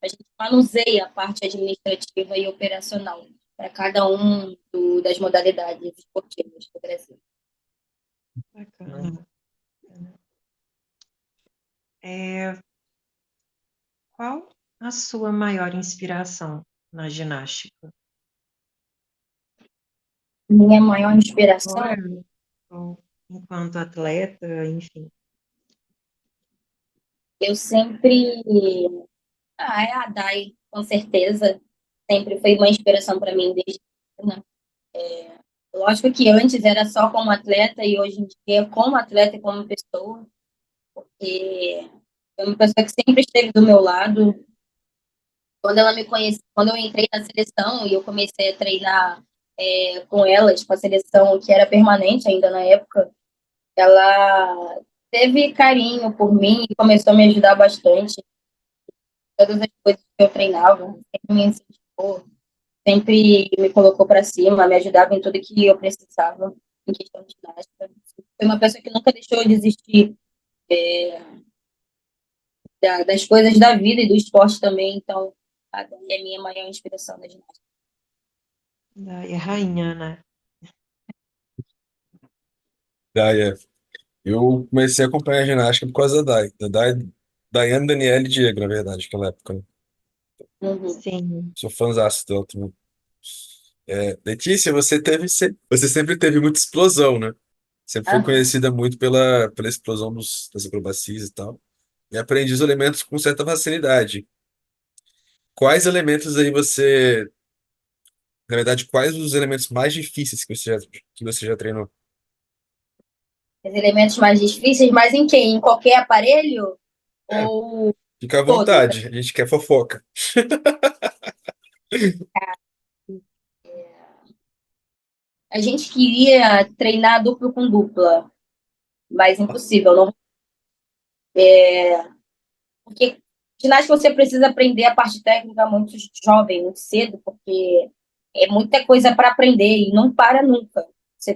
A gente manuseia a parte administrativa e operacional para cada das modalidades esportivas do Brasil. Bacana. Qual a sua maior inspiração na ginástica? Minha maior inspiração, Agora, ou enquanto atleta, enfim. eu sempre. É a Dai, com certeza. Sempre foi uma inspiração para mim desde pequena. Lógico que antes era só como atleta e hoje em dia como atleta e como pessoa. E é uma pessoa que sempre esteve do meu lado. Quando ela me conhece, quando eu entrei na seleção e eu comecei a treinar com elas, com a seleção que era permanente ainda na época, ela teve carinho por mim e começou a me ajudar bastante. Todas as coisas que eu treinava, sempre me incentivou, sempre me colocou para cima, me ajudava em tudo que eu precisava em questão de ginástica. Foi uma pessoa que nunca deixou de existir das coisas da vida e do esporte também, então a Dani é a minha maior inspiração na ginástica. Daí é rainha, né? Daí, eu comecei a acompanhar a ginástica por causa da Daiane, Daniele e Diego, na verdade, naquela época, né? Uhum. Sim. Sou fãzaço dela também. Letícia, você sempre teve muita explosão, né? Sempre foi Aham. conhecida muito pela explosão das acrobacias e tal. E aprendi os elementos com certa facilidade. Quais elementos aí na verdade, quais os elementos mais difíceis que você já treinou? Os elementos mais difíceis, mas em quem? Em qualquer aparelho? É, Ou fica à todos? vontade, a gente quer fofoca. A gente queria treinar duplo com dupla, mas impossível. Não, porque ginástica você precisa aprender a parte técnica muito jovem, muito cedo, porque é muita coisa para aprender e não para nunca. Você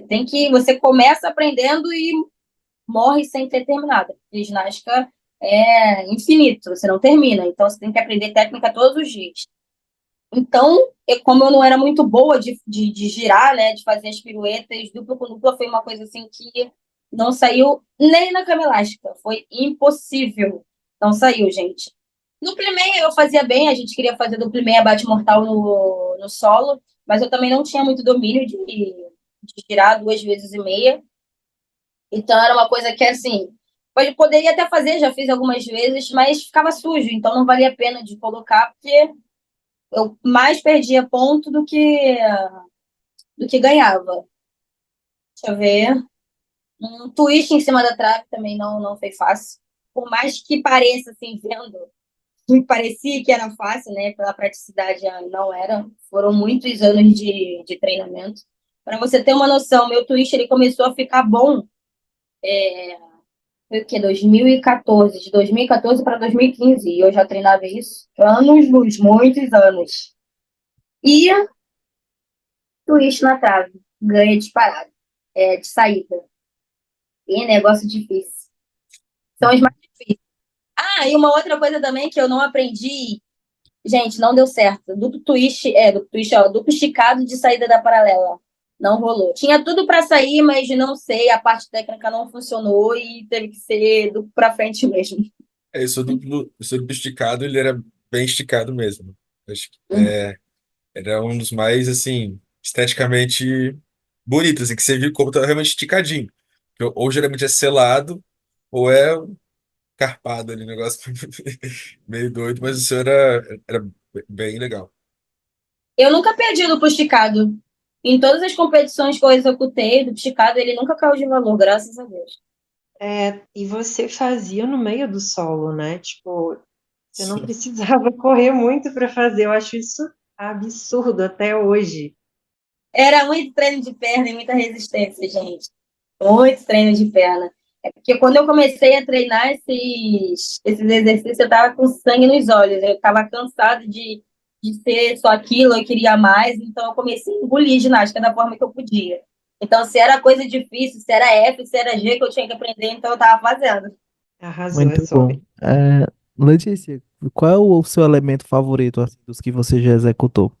começa aprendendo e morre sem ter terminado. Porque ginástica é infinito, você não termina, então você tem que aprender técnica todos os dias. Então, como eu não era muito boa de girar, né, de fazer as piruetas, dupla com dupla foi uma coisa assim que não saiu nem na cama elástica. Foi impossível. Não saiu, gente. No Plimeia eu fazia bem, a gente queria fazer do Plimeia bate mortal no solo, mas eu também não tinha muito domínio de girar 2 vezes e meia. Então era uma coisa que, assim, poderia até fazer, já fiz algumas vezes, mas ficava sujo, então não valia a pena de colocar, porque eu mais perdia ponto do que ganhava. Deixa eu ver. Um twist em cima da trave também não foi fácil. Por mais que pareça, assim, vendo, me parecia que era fácil, né? Pela praticidade, não era. Foram muitos anos de treinamento. Para você ter uma noção, meu twist ele começou a ficar bom foi o quê? 2014. De 2014 para 2015. E eu já treinava isso anos, luz, muitos anos. E twist na trave. Ganha disparado. De saída. E negócio difícil. São os mais difíceis. Ah, e uma outra coisa também que eu não aprendi. Gente, não deu certo. Duplo esticado de saída da paralela. Não rolou. Tinha tudo para sair, mas não sei, a parte técnica não funcionou e teve que ser duplo para frente mesmo. Esse duplo esticado, ele era bem esticado mesmo. Acho que, era um dos mais, assim, esteticamente bonitos, assim, que você viu como tava realmente esticadinho. Porque ou geralmente é selado, ou é carpado ali, negócio meio doido, mas o seu era bem legal. Eu nunca perdi o duplo esticado. Em todas as competições que eu executei, o duplo esticado, ele nunca caiu de valor, graças a Deus. E você fazia no meio do solo, né? Tipo, você não Sim. precisava correr muito para fazer. Eu acho isso absurdo até hoje. Era muito treino de perna e muita resistência, gente. Muito treino de perna. É porque quando eu comecei a treinar esses exercícios, eu estava com sangue nos olhos. Eu estava cansada de ser só aquilo, eu queria mais. Então, eu comecei a engolir ginástica da forma que eu podia. Então, se era coisa difícil, se era F, se era G que eu tinha que aprender, então eu tava fazendo. Arrasou, é Muito bom. sobre. Letícia, qual é o seu elemento favorito, assim, dos que você já executou?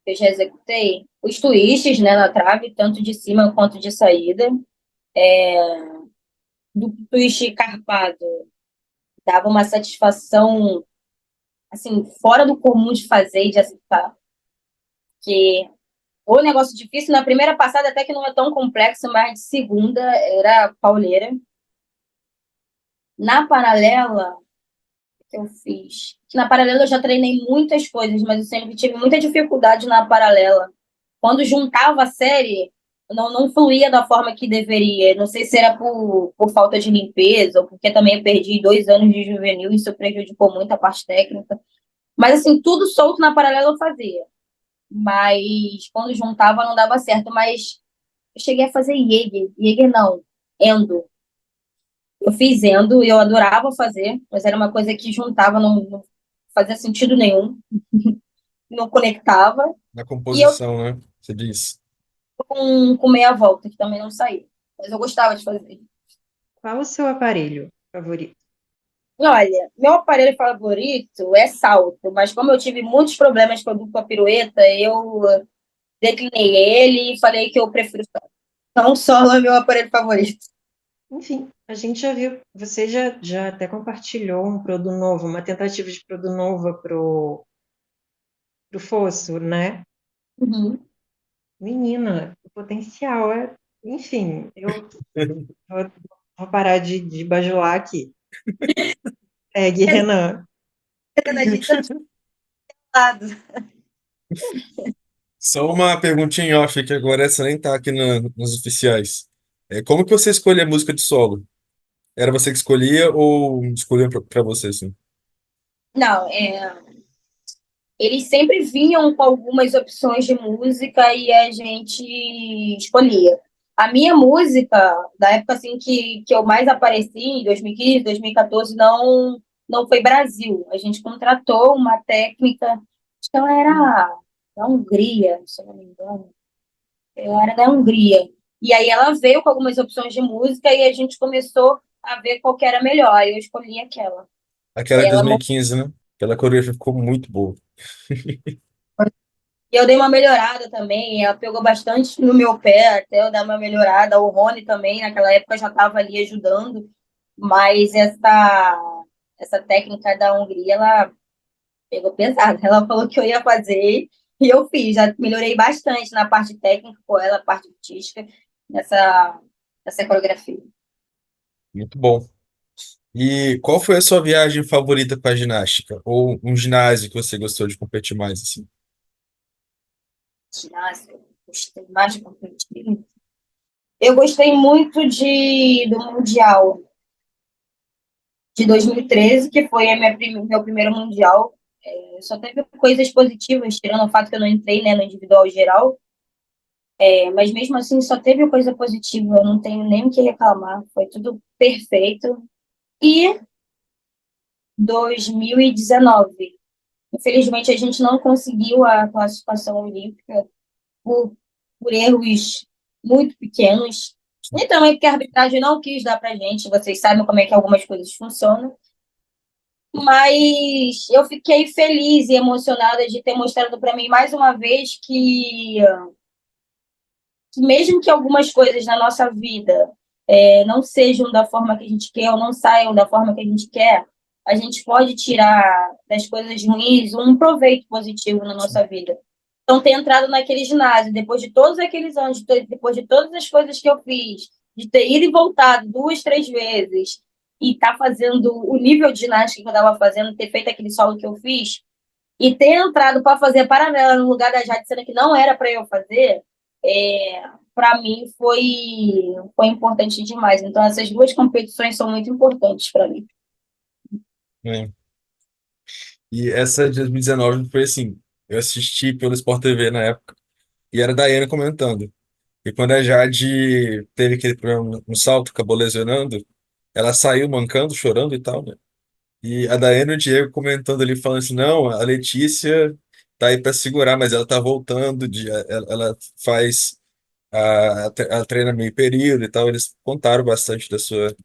Eu já executei os twists, né, na trave, tanto de cima quanto de saída. Do twist carpado, dava uma satisfação, assim, fora do comum de fazer e de acertar. Que o negócio difícil, na primeira passada até que não é tão complexo, mas de segunda era pauleira. Na paralela, que eu fiz. Que na paralela eu já treinei muitas coisas, mas eu sempre tive muita dificuldade na paralela. Quando juntava a série, não fluía da forma que deveria. Não sei se era por falta de limpeza, ou porque também eu perdi 2 anos de juvenil, isso prejudicou muito a parte técnica. Mas, assim, tudo solto na paralela eu fazia. Mas quando juntava não dava certo. Mas eu cheguei a fazer Jäger. Jäger não, Endo. Eu fiz Endo e eu adorava fazer, mas era uma coisa que juntava, não fazia sentido nenhum, não conectava. Na E eu composição, né? Você diz. com meia volta, que também não saía. Mas eu gostava de fazer. Qual o seu aparelho favorito? Olha, meu aparelho favorito é salto, mas como eu tive muitos problemas com a dupla pirueta, eu declinei ele e falei que eu prefiro solo. Então, solo é meu aparelho favorito. Enfim, a gente já viu, você já até compartilhou um produto novo, uma tentativa de produto novo pro Fosso, né? Uhum. Menina, o potencial é. Enfim, eu vou parar de bajular aqui. Segue, Renan. A gente tá de lado. Só uma perguntinha em off aqui agora, essa nem tá aqui nos oficiais. Como que você escolhe a música de solo? Era você que escolhia ou escolhiam pra você, assim? Não, eles sempre vinham com algumas opções de música e a gente escolhia. A minha música, da época assim que eu mais apareci, em 2015, 2014, não foi Brasil. A gente contratou uma técnica, acho que ela era da Hungria, se eu não me engano. Ela era da Hungria. E aí ela veio com algumas opções de música e a gente começou a ver qual que era melhor. Aí eu escolhi aquela. Aquela Aí de ela 2015, né? Aquela coreografia ficou muito boa. E eu dei uma melhorada também, ela pegou bastante no meu pé, até eu dar uma melhorada. O Rony também, naquela época, já estava ali ajudando, mas essa técnica da Hungria, ela pegou pesado. Ela falou que eu ia fazer e eu fiz. Já melhorei bastante na parte técnica com ela, a parte artística, nessa coreografia. Muito bom. E qual foi a sua viagem favorita com a ginástica? Ou um ginásio que você gostou de competir mais, assim? Ginástica, gostei mais de competir. Eu gostei muito do Mundial de 2013, que foi meu primeiro Mundial. Só teve coisas positivas, tirando o fato que eu não entrei, né, no individual geral. Mas mesmo assim, só teve coisa positiva. Eu não tenho nem o que reclamar. Foi tudo perfeito. E 2019. Infelizmente, a gente não conseguiu a classificação olímpica por erros muito pequenos. E também porque a arbitragem não quis dar pra gente. Vocês sabem como é que algumas coisas funcionam. Mas eu fiquei feliz e emocionada de ter mostrado para mim mais uma vez que mesmo que algumas coisas na nossa vida não sejam da forma que a gente quer ou não saiam da forma que a gente quer, a gente pode tirar das coisas ruins um proveito positivo na nossa vida. Então, ter entrado naquele ginásio, depois de todos aqueles anos, depois de todas as coisas que eu fiz, de ter ido e voltado 2, 3 vezes, e estar fazendo o nível de ginástica que eu estava fazendo, ter feito aquele solo que eu fiz, e ter entrado para fazer paralela no lugar da Jade, sendo que não era para eu fazer, para mim foi importante demais. Então, essas duas competições são muito importantes para mim. É. E essa de 2019 foi assim, eu assisti pelo Sport TV na época, e era a Daiane comentando. E quando a Jade teve aquele problema no salto, acabou lesionando, ela saiu mancando, chorando e tal, né? E a Daiane e o Diego comentando ali, falando assim, não, a Letícia tá aí para segurar, mas ela tá voltando, ela faz a treina meio período e tal, eles contaram bastante da sua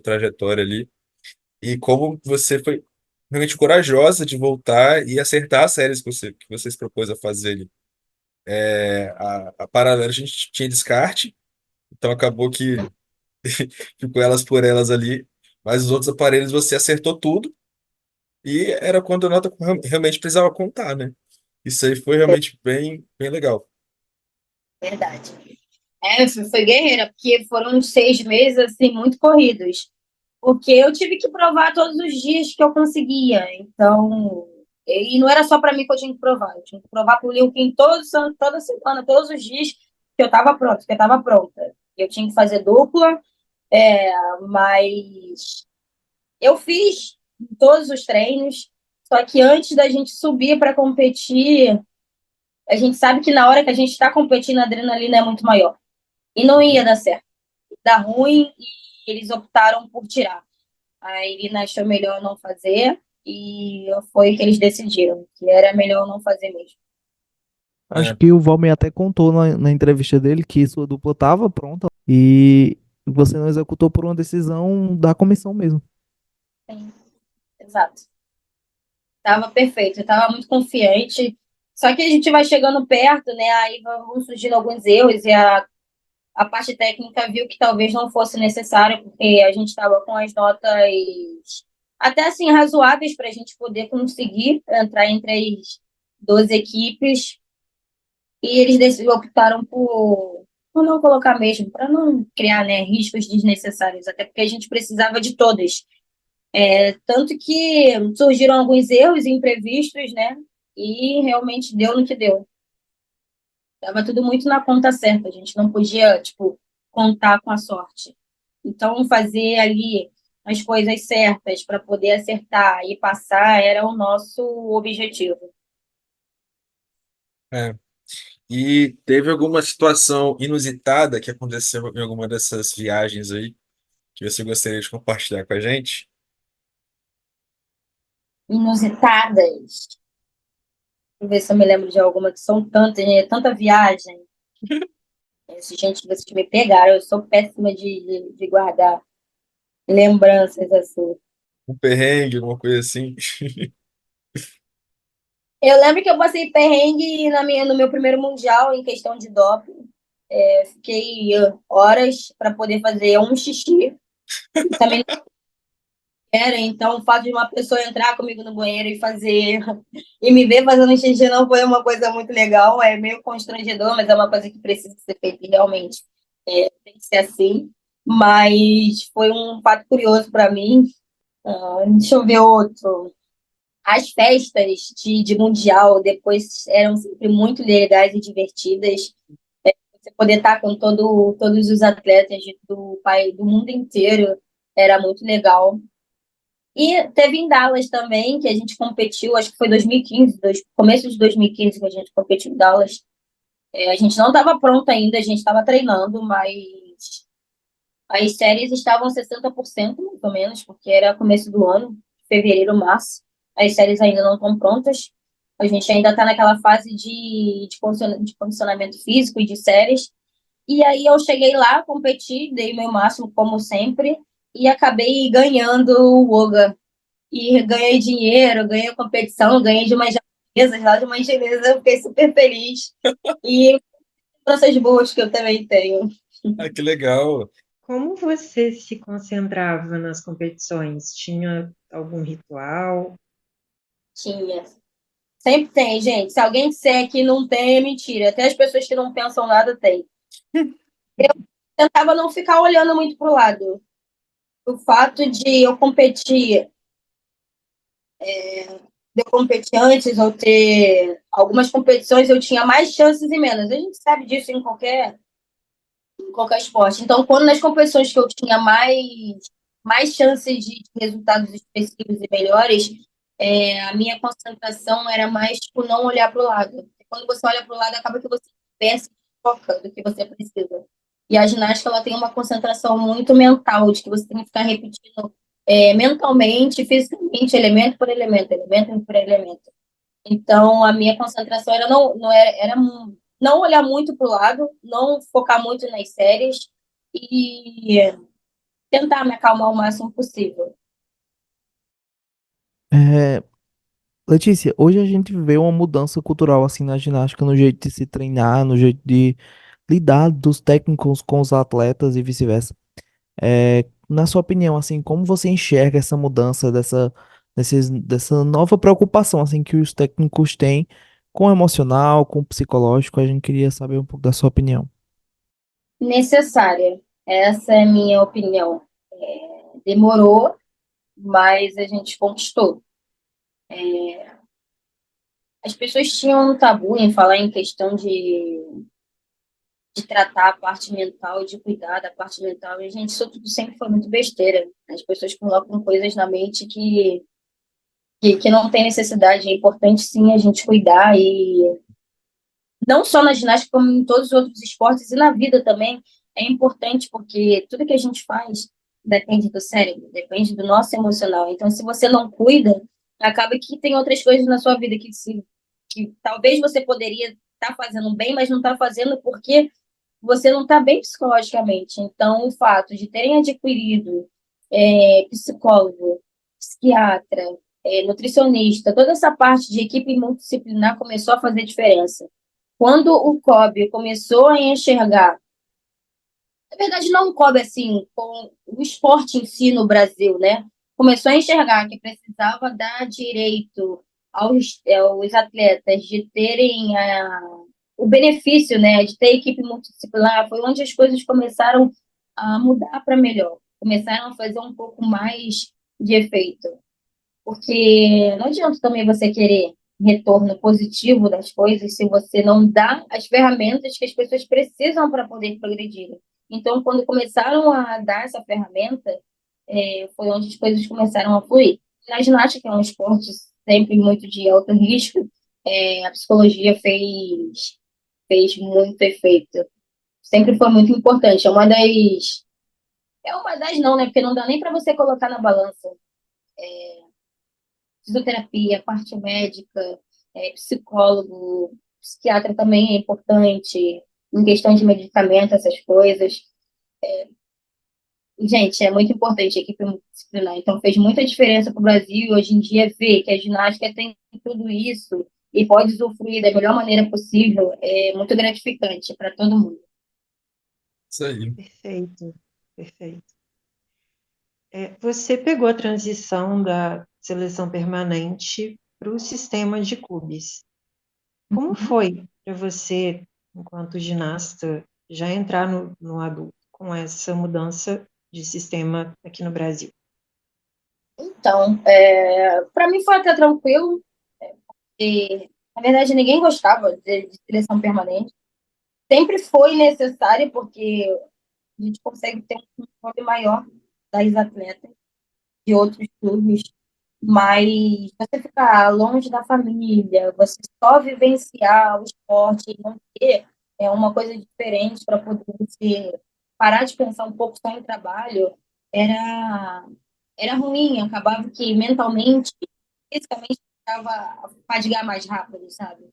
trajetória ali. E como você foi realmente corajosa de voltar e acertar as séries que você se propôs a fazer ali. A Paralela a gente tinha descarte, então acabou que ficou elas por elas ali. Mas os outros aparelhos você acertou tudo e era quando a nota realmente precisava contar, né? Isso aí foi realmente bem, bem legal. Verdade. Foi guerreira, porque foram uns 6 meses, assim, muito corridos. Porque eu tive que provar todos os dias que eu conseguia. Então, e não era só para mim que eu tinha que provar. Eu tinha que provar para o Liu Kim toda semana, todos os dias que eu estava pronta, que eu estava pronta. Eu tinha que fazer dupla, mas eu fiz todos os treinos. Só que antes da gente subir para competir, a gente sabe que na hora que a gente está competindo, a adrenalina é muito maior. E não ia dar certo. Ia dar ruim e eles optaram por tirar. A Irina achou melhor não fazer e foi o que eles decidiram, que era melhor não fazer mesmo. Acho É, que o Valmir até contou na entrevista dele que sua dupla estava pronta e você não executou por uma decisão da comissão mesmo. Sim, exato. Tava perfeito, eu tava muito confiante. Só que a gente vai chegando perto, né? Aí vão surgindo alguns erros e a parte técnica viu que talvez não fosse necessário, porque a gente estava com as notas até assim razoáveis para a gente poder conseguir entrar entre as 12 equipes. E eles optaram por não colocar mesmo, para não criar, né, riscos desnecessários, até porque a gente precisava de todas. Tanto que surgiram alguns erros imprevistos, né? E realmente deu no que deu. Tava tudo muito na conta certa, a gente não podia, tipo, contar com a sorte. Então, fazer ali as coisas certas para poder acertar e passar era o nosso objetivo. é. E teve alguma situação inusitada que aconteceu em alguma dessas viagens aí que você gostaria de compartilhar com a gente? Inusitadas. Deixa eu ver se eu me lembro de alguma, que são tantas, né? Tanta viagem. Gente, vocês me pegaram, eu sou péssima de guardar lembranças assim. Um perrengue, alguma coisa assim? Eu lembro que eu passei perrengue no meu primeiro mundial em questão de doping. Fiquei horas para poder fazer um xixi. E também não era, então o fato de uma pessoa entrar comigo no banheiro e fazer e me ver fazendo xixi não foi uma coisa muito legal, é meio constrangedor, mas é uma coisa que precisa ser feita e realmente. Tem que ser assim. Mas foi um fato curioso para mim. Deixa eu ver outro. As festas de Mundial depois eram sempre muito legais e divertidas. Você poder estar com todos os atletas do mundo inteiro era muito legal. E teve em Dallas também, que a gente competiu, acho que foi 2015, começo de 2015 que a gente competiu em Dallas. A gente não estava pronto ainda, a gente estava treinando, mas as séries estavam 60% mais ou menos, porque era começo do ano, fevereiro, março. As séries ainda não estão prontas. A gente ainda está naquela fase de condicionamento físico e de séries. E aí eu cheguei lá, competi, dei meu máximo, como sempre, e acabei ganhando o Woga. E ganhei dinheiro, ganhei competição, ganhei de umas japonesas lá, de umas chinesas, eu fiquei super feliz. E lembranças boas que eu também tenho. Ah, que legal. Como você se concentrava nas competições? Tinha algum ritual? Tinha. Sempre tem, gente. Se alguém disser que não tem, é mentira. Até as pessoas que não pensam nada têm. Tentava não ficar olhando muito pro lado. O fato de eu competir antes ou ter algumas competições, eu tinha mais chances e menos. A gente sabe disso em qualquer esporte. Então, quando nas competições que eu tinha mais chances de resultados expressivos e melhores, a minha concentração era mais tipo não olhar para o lado. Quando você olha para o lado, acaba que você pensa e foca do que você precisa. E a ginástica ela tem uma concentração muito mental, de que você tem que ficar repetindo mentalmente, fisicamente, elemento por elemento por elemento. Então, a minha concentração era não era não olhar muito para o lado, não focar muito nas séries e tentar me acalmar o máximo possível. É, Letícia, hoje a gente vê uma mudança cultural assim na ginástica, no jeito de se treinar, no jeito de lidar dos técnicos com os atletas e vice-versa. Na sua opinião, assim, como você enxerga essa mudança dessa nova preocupação assim que os técnicos têm com o emocional, com o psicológico? A gente queria saber um pouco da sua opinião. Necessária. Essa é a minha opinião. Demorou, mas a gente conquistou. As pessoas tinham um tabu em falar em questão de tratar a parte mental, de cuidar da parte mental. E, gente, isso tudo sempre foi muito besteira. As pessoas colocam coisas na mente que não tem necessidade. É importante, sim, a gente cuidar e não só na ginástica, como em todos os outros esportes e na vida também, é importante porque tudo que a gente faz depende do cérebro, depende do nosso emocional. Então, se você não cuida, acaba que tem outras coisas na sua vida que talvez você poderia estar fazendo bem, mas não está fazendo porque você não está bem psicologicamente. Então, o fato de terem adquirido psicólogo, psiquiatra, nutricionista, toda essa parte de equipe multidisciplinar começou a fazer diferença. Quando o COB começou a enxergar, na verdade, não o COB assim, com o esporte em si no Brasil, né? Começou a enxergar que precisava dar direito aos atletas de terem o benefício, né, de ter equipe multidisciplinar, foi onde as coisas começaram a mudar para melhor, começaram a fazer um pouco mais de efeito. Porque não adianta também você querer retorno positivo das coisas se você não dá as ferramentas que as pessoas precisam para poder progredir. Então, quando começaram a dar essa ferramenta, foi onde as coisas começaram a fluir. Na ginástica, que é um esporte sempre muito de alto risco, a psicologia fez muito efeito. Sempre foi muito importante. É uma das não, né? Porque não dá nem para você colocar na balança fisioterapia, parte médica, psicólogo, psiquiatra também é importante, em questão de medicamento, essas coisas. Gente, é muito importante a equipe multidisciplinar. Então, fez muita diferença para o Brasil. Hoje em dia, ver que a ginástica tem tudo isso e pode usufruir da melhor maneira possível é muito gratificante para todo mundo. Isso aí. Perfeito, perfeito. Você pegou a transição da seleção permanente para o sistema de clubes. Como foi para você, enquanto ginasta, já entrar no adulto com essa mudança de sistema aqui no Brasil? Então, para mim foi até tranquilo. E, na verdade, ninguém gostava de seleção permanente. Sempre foi necessário, porque a gente consegue ter um controle maior das atletas de outros clubes, mas você ficar longe da família, você só vivenciar o esporte e não ter uma coisa diferente para poder você parar de pensar um pouco só em trabalho, era, era ruim, acabava que mentalmente, fisicamente, ficava a fadigar mais rápido, sabe?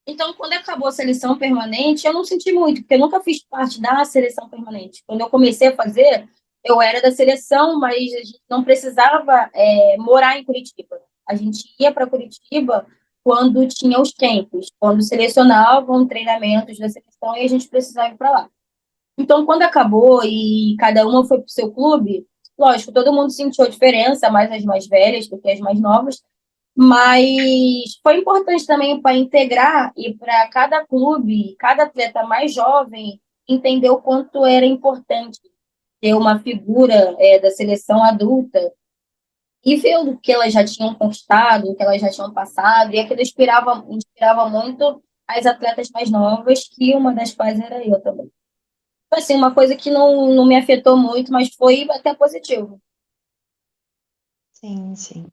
Então, quando acabou a seleção permanente, eu não senti muito, porque eu nunca fiz parte da seleção permanente. Quando eu comecei a fazer, eu era da seleção, mas a gente não precisava morar em Curitiba. A gente ia para Curitiba quando tinha os campos, quando selecionavam treinamentos da seleção e a gente precisava ir para lá. Então, quando acabou e cada uma foi para o seu clube, lógico, todo mundo sentiu a diferença, mais as mais velhas do que as mais novas, mas foi importante também para integrar e para cada clube, cada atleta mais jovem entender o quanto era importante ter uma figura da seleção adulta e ver o que elas já tinham conquistado, o que elas já tinham passado, e aquilo inspirava muito as atletas mais novas, que uma das quais era eu também. Foi assim, uma coisa que não me afetou muito, mas foi até positivo. Sim, sim.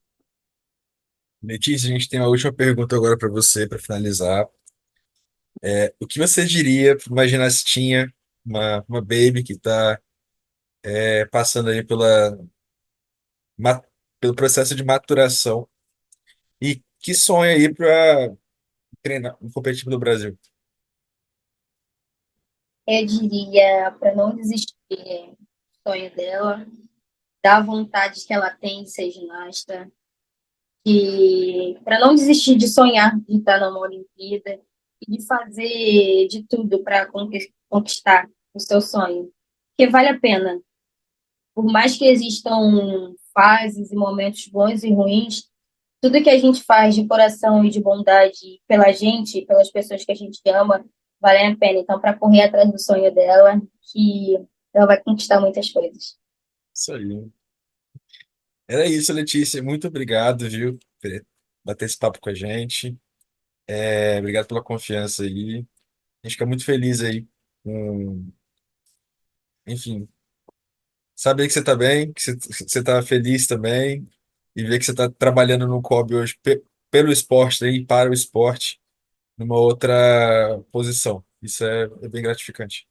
Letícia, a gente tem uma última pergunta agora para você, para finalizar. O que você diria para uma ginastinha, uma baby que está passando aí ma- pelo processo de maturação e que sonha aí para treinar, competir pelo Brasil? Eu diria para não desistir do sonho dela, da vontade que ela tem de ser ginasta, e para não desistir de sonhar de estar numa Olimpíada e de fazer de tudo para conquistar o seu sonho. Porque vale a pena. Por mais que existam fases e momentos bons e ruins, tudo que a gente faz de coração e de bondade pela gente, pelas pessoas que a gente ama, vale a pena. Então, para correr atrás do sonho dela, que ela vai conquistar muitas coisas. Isso aí. Era isso, Letícia. Muito obrigado, viu, por bater esse papo com a gente. Obrigado pela confiança aí. A gente fica muito feliz aí com, enfim, saber que você tá bem, que você tá feliz também, e ver que você tá trabalhando no COB hoje pelo esporte aí, para o esporte, numa outra posição. Isso é bem gratificante.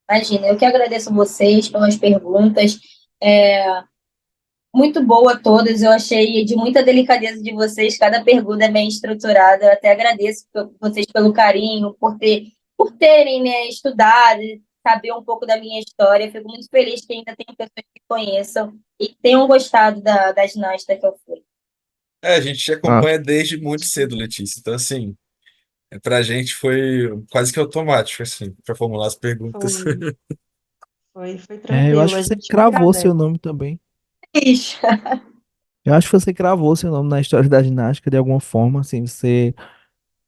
Imagina, eu que agradeço vocês pelas perguntas. É, muito boa todas, eu achei de muita delicadeza de vocês, cada pergunta é bem estruturada. Eu até agradeço vocês pelo carinho, por terem, né, estudado, saber um pouco da minha história. Fico muito feliz que ainda tem pessoas que conheçam e que tenham gostado da ginasta que eu fui. A gente te Ah, acompanha desde muito cedo, Letícia. Então, assim, pra gente foi quase que automático, assim, para formular as perguntas. Foi, foi eu tranquilo. acho A que você gente que cravou seu agradece. nome também. Isso. Eu acho que você cravou seu nome na história da ginástica de alguma forma, assim, você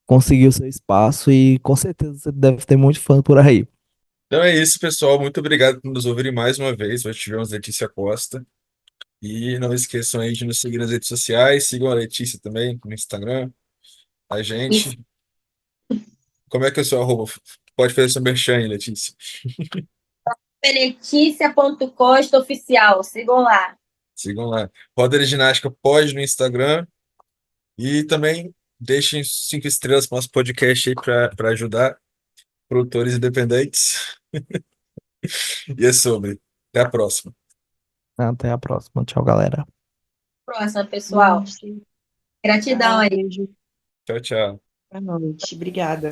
conseguiu seu espaço e com certeza você deve ter muito fã por aí. Então é isso, pessoal. Muito obrigado por nos ouvirem mais uma vez. Hoje tivemos Letícia Costa. E não esqueçam aí de nos seguir nas redes sociais. Sigam a Letícia também no Instagram. A Isso. gente. Como é que é o seu arroba? Pode fazer seu merchan aí, Letícia. Letícia.costa oficial, sigam lá. Sigam lá. Roda de Ginástica pode no Instagram. E também deixem 5 estrelas para o nosso podcast aí para ajudar produtores independentes. E é sobre. Até a próxima. Até a próxima. Tchau, galera. Próxima, pessoal. Gente, Gratidão tchau, aí. beijo, Tchau, tchau. boa noite. Obrigada.